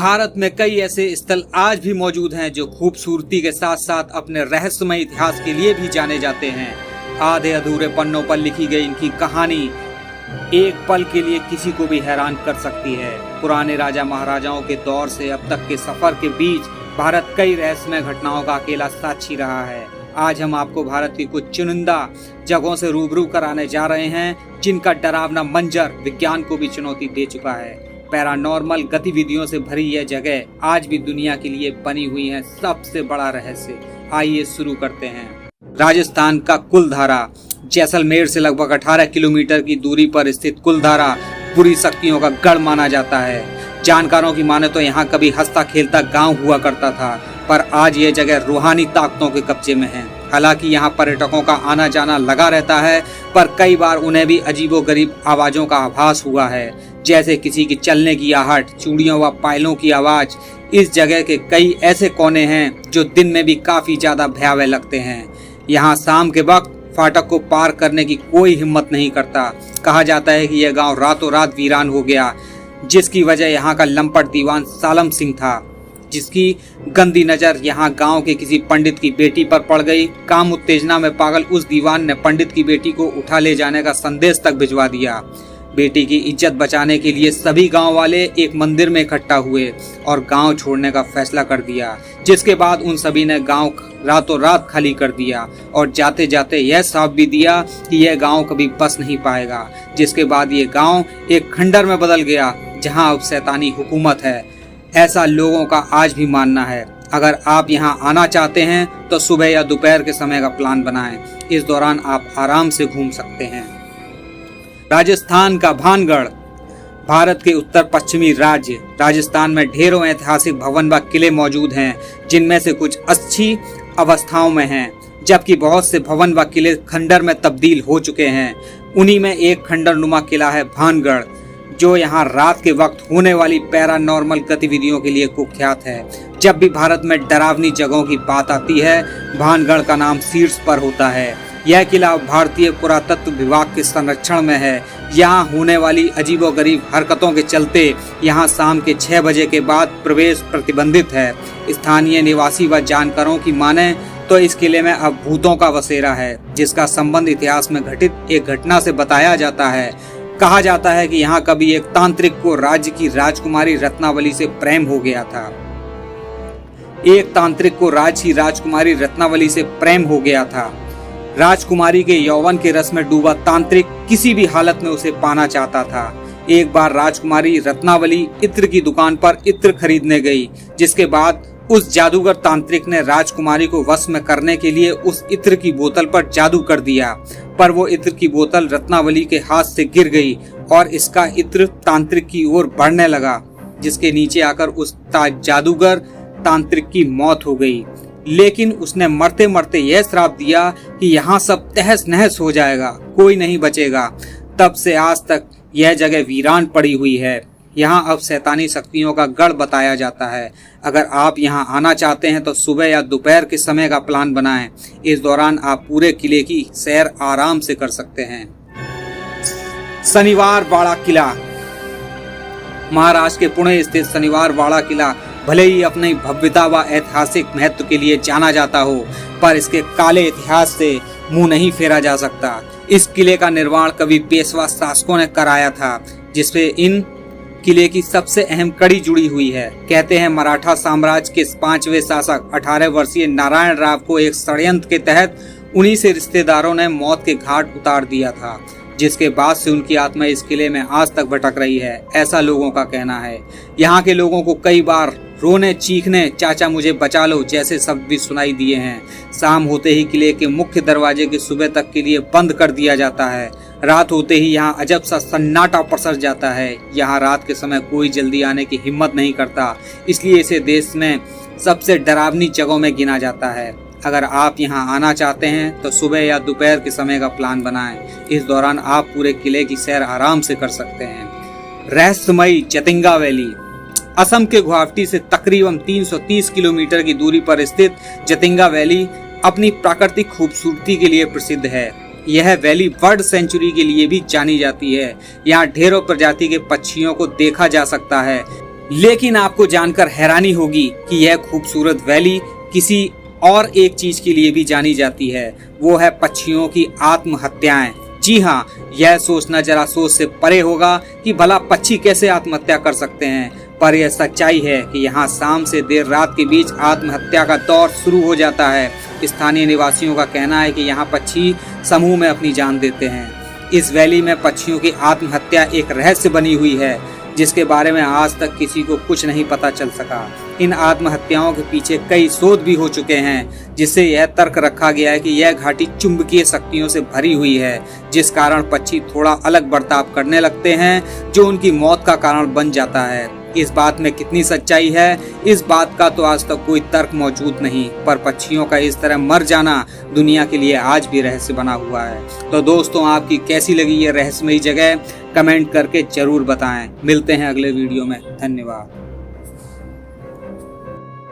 भारत में कई ऐसे स्थल आज भी मौजूद हैं जो खूबसूरती के साथ साथ अपने रहस्यमय इतिहास के लिए भी जाने जाते हैं। आधे अधूरे पन्नों पर लिखी गई इनकी कहानी एक पल के लिए किसी को भी हैरान कर सकती है। पुराने राजा महाराजाओं के दौर से अब तक के सफर के बीच भारत कई रहस्यमय घटनाओं का अकेला साक्षी रहा है। आज हम आपको भारत की कुछ चुनिंदा जगहों से रूबरू कराने जा रहे हैं जिनका डरावना मंजर विज्ञान को भी चुनौती दे चुका है। पैरानॉर्मल गतिविधियों से भरी यह जगह आज भी दुनिया के लिए बनी हुई है सबसे बड़ा रहस्य। आइए शुरू करते हैं। राजस्थान का कुलधारा। जैसलमेर से लगभग 18 किलोमीटर की दूरी पर स्थित कुलधारा बुरी शक्तियों का गढ़ माना जाता है। जानकारों की माने तो यहाँ कभी हंसता खेलता गांव हुआ करता था, पर आज ये जगह रूहानी ताकतों के कब्जे में है। हालांकि यहाँ पर्यटकों का आना जाना लगा रहता है, पर कई बार उन्हें भी अजीबोगरीब आवाजों का आभास हुआ है, जैसे किसी की चलने की आहट, चूड़ियों व पायलों की आवाज। इस जगह के कई ऐसे कोने हैं जो दिन में भी काफी ज्यादा भयावह लगते हैं। यहाँ शाम के वक्त फाटक को पार करने की कोई हिम्मत नहीं करता। कहा जाता है कि यह गांव रातों रात वीरान हो गया, जिसकी वजह यहाँ का लंपट दीवान सालम सिंह था, जिसकी गंदी नजर यहाँ गांव के किसी पंडित की बेटी पर पड़ गई। काम उत्तेजना में पागल उस दीवान ने पंडित की बेटी को उठा ले जाने का संदेश तक भिजवा दिया। बेटी की इज्जत बचाने के लिए सभी गांव वाले एक मंदिर में इकट्ठा हुए और गांव छोड़ने का फैसला कर दिया, जिसके बाद उन सभी ने गांव रातों रात खाली कर दिया और जाते जाते यह साफ भी दिया कि यह गांव कभी बस नहीं पाएगा। जिसके बाद ये गांव एक खंडर में बदल गया जहां अब शैतानी हुकूमत है, ऐसा लोगों का आज भी मानना है। अगर आप यहां आना चाहते हैं तो सुबह या दोपहर के समय का प्लान बनाएं। इस दौरान आप आराम से घूम सकते हैं। राजस्थान का भानगढ़। भारत के उत्तर पश्चिमी राज्य राजस्थान में ढेरों ऐतिहासिक भवन व किले मौजूद हैं, जिनमें से कुछ अच्छी अवस्थाओं में हैं, जबकि बहुत से भवन व किले खंडर में तब्दील हो चुके हैं। उन्हीं में एक खंडरनुमा किला है भानगढ़, जो यहाँ रात के वक्त होने वाली पैरानॉर्मल गतिविधियों के लिए कुख्यात है। जब भी भारत में डरावनी जगहों की बात आती है, भानगढ़ का नाम शीर्ष पर होता है। यह किला भारतीय पुरातत्व विभाग के संरक्षण में है। यहाँ होने वाली अजीबोगरीब हरकतों के चलते यहाँ शाम के 6 बजे के बाद प्रवेश प्रतिबंधित है। स्थानीय निवासी व जानकारों की माने तो इस किले में अब भूतों का बसेरा है, जिसका संबंध इतिहास में घटित एक घटना से बताया जाता है। कहा जाता है कि यहाँ कभी एक तांत्रिक को राज्य की राजकुमारी रत्नावली से प्रेम हो गया था। एक तांत्रिक को राज्य की राजकुमारी रत्नावली से प्रेम हो गया था। राजकुमारी के यौवन के रस में डूबा तांत्रिक किसी भी हालत में उसे पाना चाहता था। एक बार राजकुमारी रत्नावली इत्र की दुकान पर इत्र खरीदने गई, जिसके बाद उस जादूगर तांत्रिक ने राजकुमारी को वश में करने के लिए उस इत्र की बोतल पर जादू कर दिया, पर वो इत्र की बोतल रत्नावली के हाथ से गिर गई और इसका इत्र तांत्रिक की ओर बढ़ने लगा, जिसके नीचे आकर उस जादूगर तांत्रिक की मौत हो गई। लेकिन उसने मरते मरते यह श्राप दिया कि यहाँ सब तहस नहस हो जाएगा, कोई नहीं बचेगा। तब से आज तक यह जगह वीरान पड़ी हुई है। यहाँ अब शैतानी शक्तियों का गढ़ बताया जाता है। अगर आप यहाँ आना चाहते हैं तो सुबह या दोपहर के समय का प्लान बनाएं। इस दौरान आप पूरे किले की सैर आराम से कर सकते हैं। शनिवार वाड़ा किला। महाराष्ट्र के पुणे स्थित शनिवार वाड़ा किला भले ही अपनी भव्यता व ऐतिहासिक महत्व के लिए जाना जाता हो, पर इसके काले इतिहास से मुंह नहीं फेरा जा सकता। इस किले का निर्माण कभी पेशवा शासकों ने कराया था, जिससे इन किले की सबसे अहम कड़ी जुड़ी हुई है। कहते हैं मराठा साम्राज्य के 5वें शासक 18 वर्षीय नारायण राव को एक षड्यंत्र के तहत उन्हीं से रिश्तेदारों ने मौत के घाट उतार दिया था, जिसके बाद से उनकी आत्मा इस किले में आज तक भटक रही है, ऐसा लोगों का कहना है। यहाँ के लोगों को कई बार रोने चीखने चाचा मुझे बचा लो जैसे शब्द भी सुनाई दिए हैं। शाम होते ही किले के मुख्य दरवाजे के सुबह तक के लिए बंद कर दिया जाता है। रात होते ही यहाँ अजब सा सन्नाटा पसर जाता है। यहाँ रात के समय कोई जल्दी आने की हिम्मत नहीं करता, इसलिए इसे देश में सबसे डरावनी जगहों में गिना जाता है। अगर आप यहाँ आना चाहते हैं तो सुबह या दोपहर के समय का प्लान बनाएं। इस दौरान आप पूरे किले की सैर आराम से कर सकते हैं। रहस्यमयी जतिंगा वैली। असम के गुवाहाटी से तकरीबन 330 किलोमीटर की दूरी पर स्थित जतिंगा वैली अपनी प्राकृतिक खूबसूरती के लिए प्रसिद्ध है। यह वैली बर्ड सेंचुरी के लिए भी जानी जाती है। यहाँ ढेरों प्रजाति के पक्षियों को देखा जा सकता है। लेकिन आपको जानकर हैरानी होगी कि यह खूबसूरत वैली किसी और एक चीज के लिए भी जानी जाती है, वो है पक्षियों की आत्महत्याएं। जी हाँ, यह सोचना जरा सोच से परे होगा कि भला पक्षी कैसे आत्महत्या कर सकते हैं, पर यह सच्चाई है कि यहाँ शाम से देर रात के बीच आत्महत्या का दौर शुरू हो जाता है। स्थानीय निवासियों का कहना है कि यहाँ पक्षी समूह में अपनी जान देते हैं। इस वैली में पक्षियों की आत्महत्या एक रहस्य बनी हुई है, जिसके बारे में आज तक किसी को कुछ नहीं पता चल सका। इन आत्महत्याओं के पीछे कई शोध भी हो चुके हैं, जिससे यह तर्क रखा गया है कि यह घाटी चुंबकीय शक्तियों से भरी हुई है, जिस कारण पक्षी थोड़ा अलग बर्ताव करने लगते हैं, जो उनकी मौत का कारण बन जाता है। इस बात में कितनी सच्चाई है, इस बात का तो आज तक कोई तर्क मौजूद नहीं, पर पक्षियों का इस तरह मर जाना दुनिया के लिए आज भी रहस्य बना हुआ है। तो दोस्तों, आपकी कैसी लगी ये रहस्यमयी जगह, कमेंट करके जरूर बताएं। मिलते हैं अगले वीडियो में। धन्यवाद।